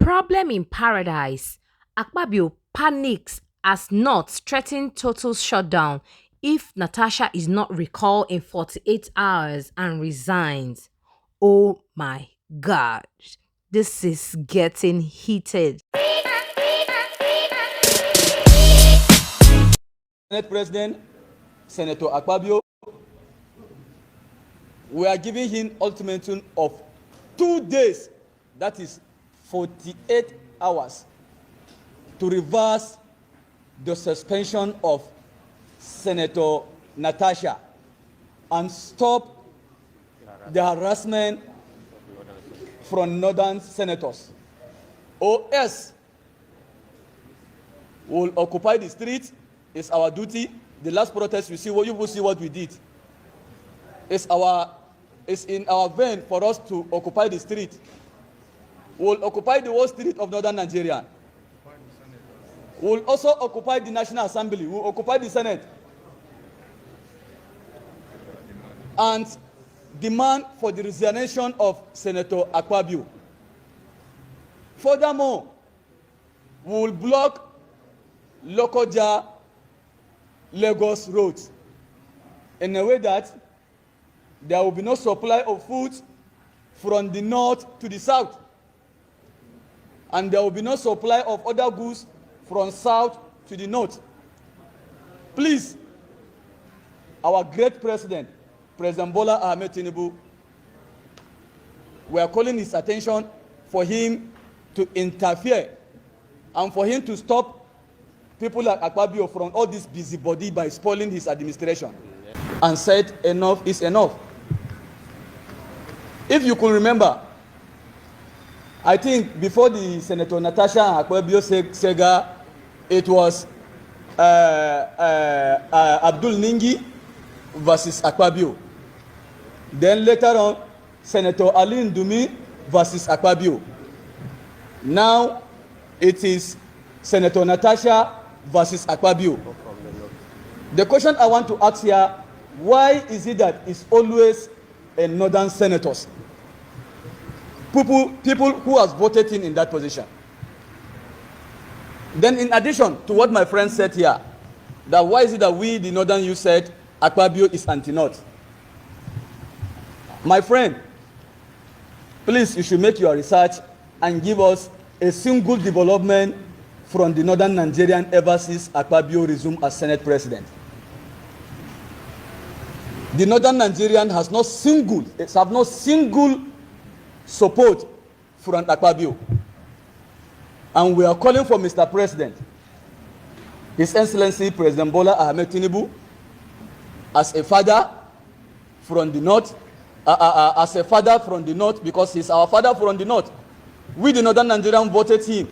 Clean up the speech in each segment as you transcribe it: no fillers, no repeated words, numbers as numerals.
Problem in paradise. Akpabio panics as North threaten total shutdown if Natasha is not recalled in 48 hours and resigns. Oh my God. This is getting heated. Senate President, Senator Akpabio, we are giving him ultimatum of 2 days, that is 48 hours, to reverse the suspension of Senator Natasha and stop the harassment from northern senators. Or else, we'll occupy the street. It's our duty. The last protest, you will see what we did. It's in our vein for us to occupy the street. We'll occupy the whole street of northern Nigeria. We'll also occupy the National Assembly. We'll occupy the Senate. And demand for the resignation of Senator Akpabio. Furthermore, we will block Lokoja Lagos roads in a way that there will be no supply of food from the north to the south, and there will be no supply of other goods from south to the north. Please, our great president, President Bola Ahmed Tinubu, we are calling his attention for him to interfere and for him to stop people like Akpabio from all this busybody by spoiling his administration, and said enough is enough. If you could remember, I think before the Senator Natasha and Akpabio Sega, it was Abdul Ningi versus Akpabio. Then later on, Senator Ali Ndumi versus Akpabio. Now it is Senator Natasha versus Akpabio. The question I want to ask here, why is it that it's always northern senators, people who has voted in that position? Then in addition to what my friend said here, that why is it that we, the northern youth, said Akpabio is anti-north? My friend, please, you should make your research and give us a single development from the northern Nigerian ever since Akpabio resumed as Senate President. The northern Nigerian has no single support from Akpabio. And we are calling for Mr. President, His Excellency President Bola Ahmed Tinubu, as a father from the north, because he's our father from the north. We, the northern Nigerian, voted him,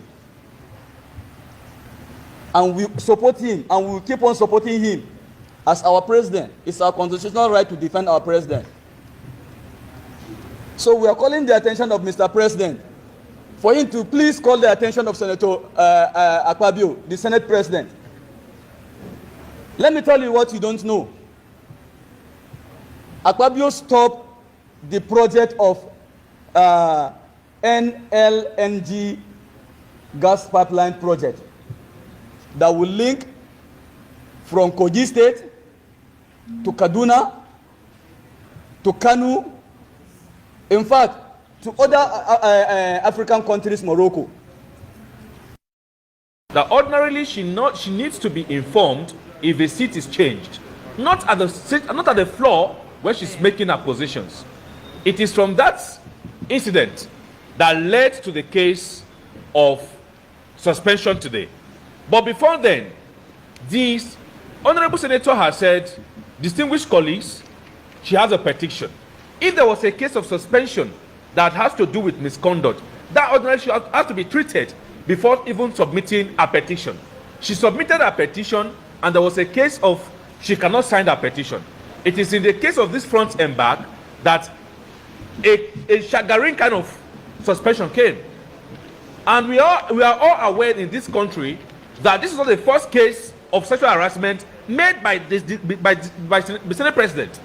and we support him, and we will keep on supporting him as our president. It's our constitutional right to defend our president. So we are calling the attention of Mr. President for him to please call the attention of Senator Akpabio, the Senate President. Let me tell you what you don't know. Akpabio stopped the project of NLNG gas pipeline project that will link from Kogi State to Kaduna to Kanu, in fact, to other African countries, Morocco. That ordinarily she needs to be informed if a seat is changed, not at the floor where she's making her positions. It is from that incident that led to the case of suspension today. But before then, the Honorable Senator has said, distinguished colleagues, she has a petition. If there was a case of suspension that has to do with misconduct, that ordinarily should have to be treated before even submitting a petition. She submitted a petition, and there was a case of she cannot sign her petition. It is in the case of this front and back that a staggering kind of suspension came. And we are all aware in this country that this is not the first case of sexual harassment made by the Senate President.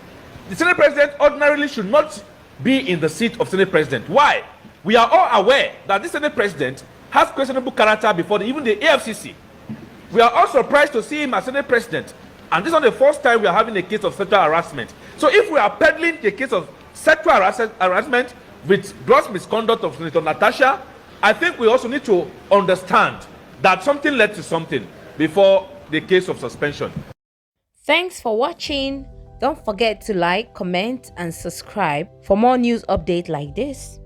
The Senate President ordinarily should not be in the seat of Senate President. Why? We are all aware that this Senate President has questionable character before even the AFCC. We are all surprised to see him as Senate president. And this is not the first time we are having a case of sexual harassment. So if we are peddling the case of sexual harassment with gross misconduct of Senator Natasha, I think we also need to understand that something led to something before the case of suspension. Thanks for watching. Don't forget to like, comment, and subscribe for more news updates like this.